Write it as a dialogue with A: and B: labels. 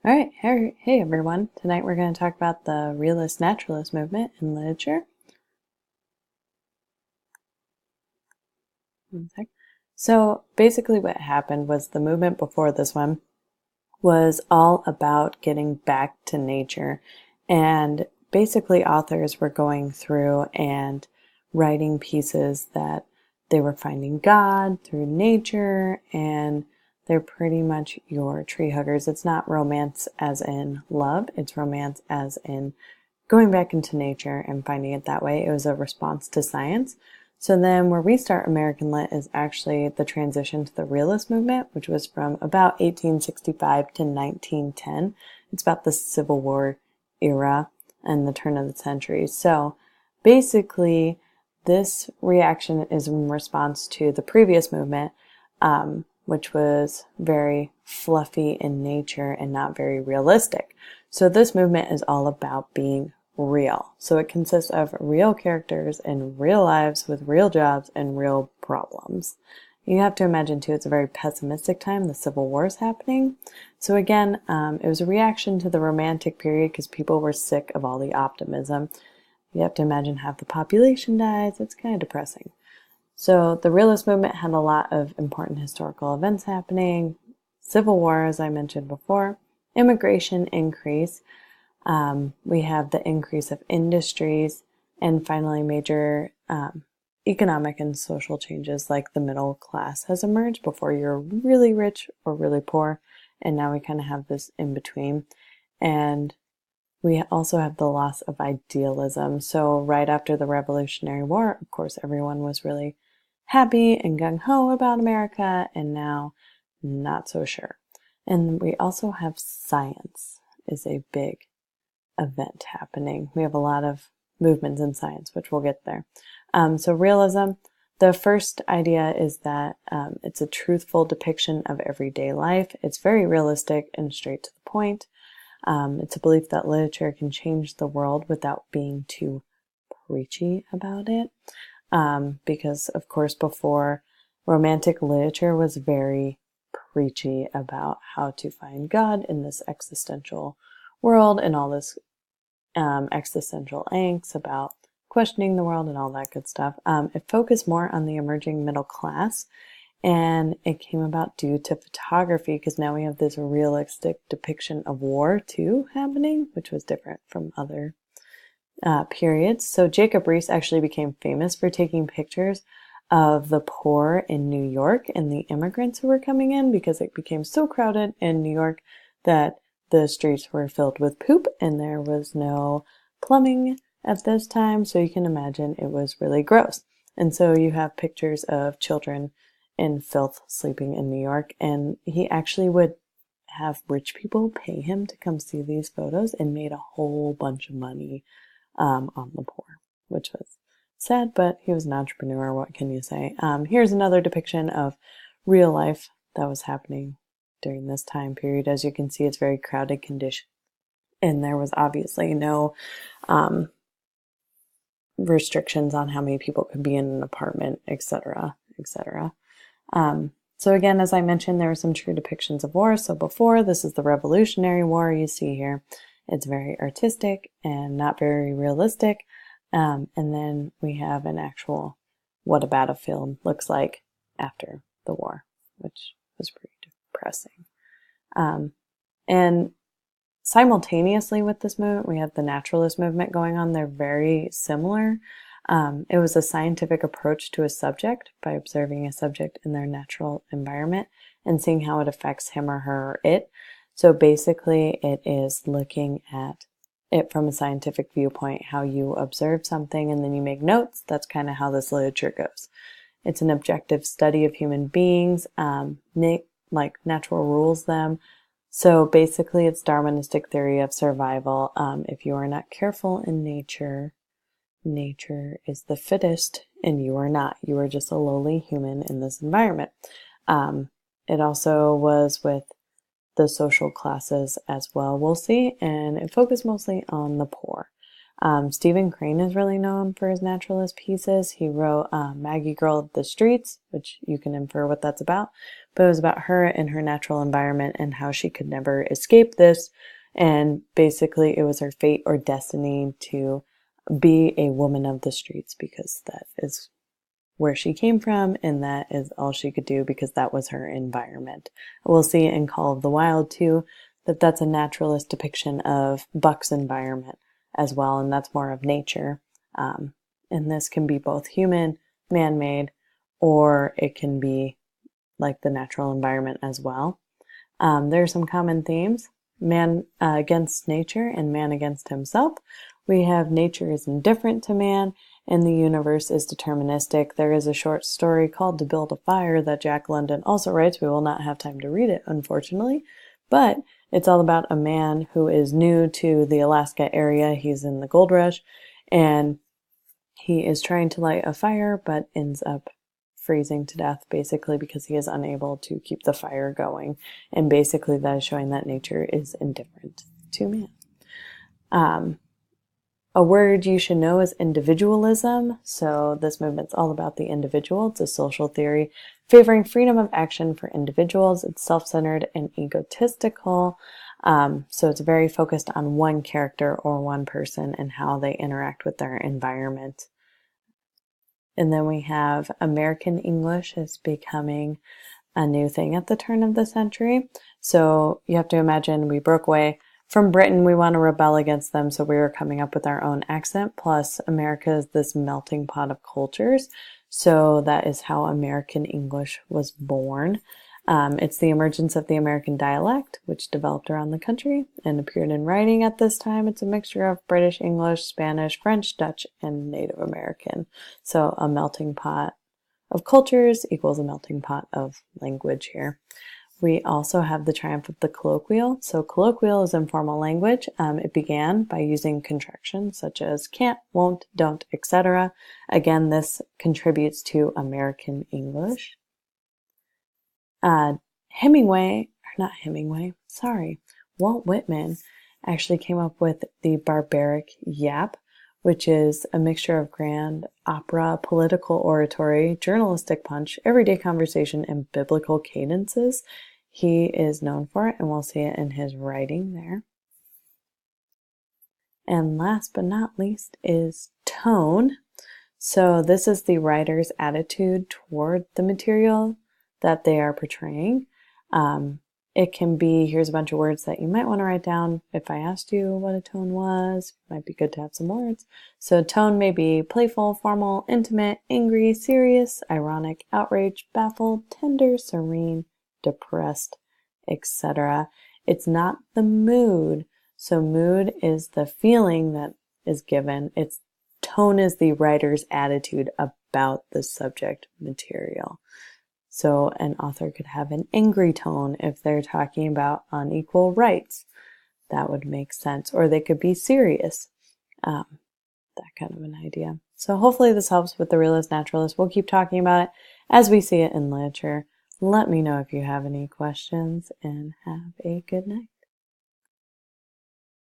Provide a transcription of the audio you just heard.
A: All right, hey everyone. Tonight we're going to talk about the realist naturalist movement in literature. One sec. So basically what happened was the movement before this one was all about getting back to nature. And basically authors were going through and writing pieces that they were finding God through nature, and they're pretty much your tree huggers. It's not romance as in love, it's romance as in going back into nature and finding it that way. It was a response to science. So then where we start American Lit is actually the transition to the realist movement, which was from about 1865 to 1910. It's about the Civil War era and the turn of the century. So basically, this reaction is in response to the previous movement, which was very fluffy in nature and not very realistic. So this movement is all about being real. So it consists of real characters in real lives with real jobs and real problems. You have to imagine too, it's a very pessimistic time. The Civil War is happening. So again, it was a reaction to the Romantic period because people were sick of all the optimism. You have to imagine half the population dies. It's kind of depressing. So the realist movement had a lot of important historical events happening. Civil War, as I mentioned before, immigration increase. We have the increase of industries, and finally major economic and social changes like the middle class has emerged. Before you're really rich or really poor, and now we kind of have this in between. And we also have the loss of idealism. So right after the Revolutionary War, of course, everyone was really happy and gung-ho about America, and now not so sure. And we also have science is a big event happening. We have a lot of movements in science, which we'll get there. So realism, the first idea is that it's a truthful depiction of everyday life. It's very realistic and straight to the point. It's a belief that literature can change the world without being too preachy about it. Because, of course, before, Romantic literature was very preachy about how to find God in this existential world and all this existential angst about questioning the world and all that good stuff. It focused more on the emerging middle class, and it came about due to photography because now we have this realistic depiction of war too happening, which was different from other periods. So Jacob Riis actually became famous for taking pictures of the poor in New York and the immigrants who were coming in because it became so crowded in New York that the streets were filled with poop and there was no plumbing at this time. So you can imagine it was really gross. And so you have pictures of children in filth sleeping in New York. And he actually would have rich people pay him to come see these photos and made a whole bunch of money on the poor, which was sad, but he was an entrepreneur. What can you say? Here's another depiction of real life that was happening during this time period. As you can see, it's very crowded condition, and there was obviously no restrictions on how many people could be in an apartment, etc., etc. So again, as I mentioned, there were some true depictions of war. So before, this is the Revolutionary War you see here. It's very artistic and not very realistic. And then we have an actual what a battlefield looks like after the war, which was pretty depressing. And simultaneously with this movement, we have the naturalist movement going on. They're very similar. It was a scientific approach to a subject by observing a subject in their natural environment and seeing how it affects him or her or it. So basically, it is looking at it from a scientific viewpoint, how you observe something and then you make notes. That's kind of how this literature goes. It's an objective study of human beings, like natural rules them. So basically, it's Darwinistic theory of survival. If you are not careful in nature, nature is the fittest, and you are not. You are just a lowly human in this environment. It also was with the social classes as well, we'll see, and it focused mostly on the poor. Stephen Crane is really known for his naturalist pieces. He wrote Maggie Girl of the Streets, which you can infer what that's about, but it was about her and her natural environment and how she could never escape this. And basically, it was her fate or destiny to be a woman of the streets because that is where she came from, and that is all she could do because that was her environment. We'll see in Call of the Wild too that that's a naturalist depiction of Buck's environment as well, and that's more of nature. And this can be both human, man-made, or it can be like the natural environment as well. There are some common themes: man against nature and man against himself. We have nature is indifferent to man, and the universe is deterministic. There is a short story called To Build a Fire that Jack London also writes. We will not have time to read it, unfortunately, but it's all about a man who is new to the Alaska area. He's in the gold rush, and he is trying to light a fire, but ends up freezing to death, basically because he is unable to keep the fire going. And basically that is showing that nature is indifferent to man. A word you should know is individualism. So this movement's all about the individual. It's a social theory favoring freedom of action for individuals. It's self-centered and egotistical. So it's very focused on one character or one person and how they interact with their environment. And then we have American English is becoming a new thing at the turn of the century. So you have to imagine we broke away from Britain. We want to rebel against them, so we were coming up with our own accent. Plus, America is this melting pot of cultures. So that is how American English was born. It's the emergence of the American dialect, which developed around the country and appeared in writing at this time. It's a mixture of British English, Spanish, French, Dutch, and Native American. So a melting pot of cultures equals a melting pot of language here. We also have the triumph of the colloquial. So colloquial is informal language. It began by using contractions such as can't, won't, don't, etc. Again, this contributes to American English. Walt Whitman actually came up with the barbaric yap, which is a mixture of grand opera, political oratory, journalistic punch, everyday conversation, and biblical cadences. He is known for it, and we'll see it in his writing there. And last but not least is tone. So this is the writer's attitude toward the material that they are portraying. It can be, here's a bunch of words that you might want to write down. If I asked you what a tone was, it might be good to have some words. So tone may be playful, formal, intimate, angry, serious, ironic, outraged, baffled, tender, serene, depressed, etc. It's not the mood. So mood is the feeling that is given. Its tone is the writer's attitude about the subject material. So an author could have an angry tone if they're talking about unequal rights. That would make sense. Or they could be serious. That kind of an idea. So hopefully this helps with the Realist, Naturalist. We'll keep talking about it as we see it in literature. Let me know if you have any questions, and have a good night.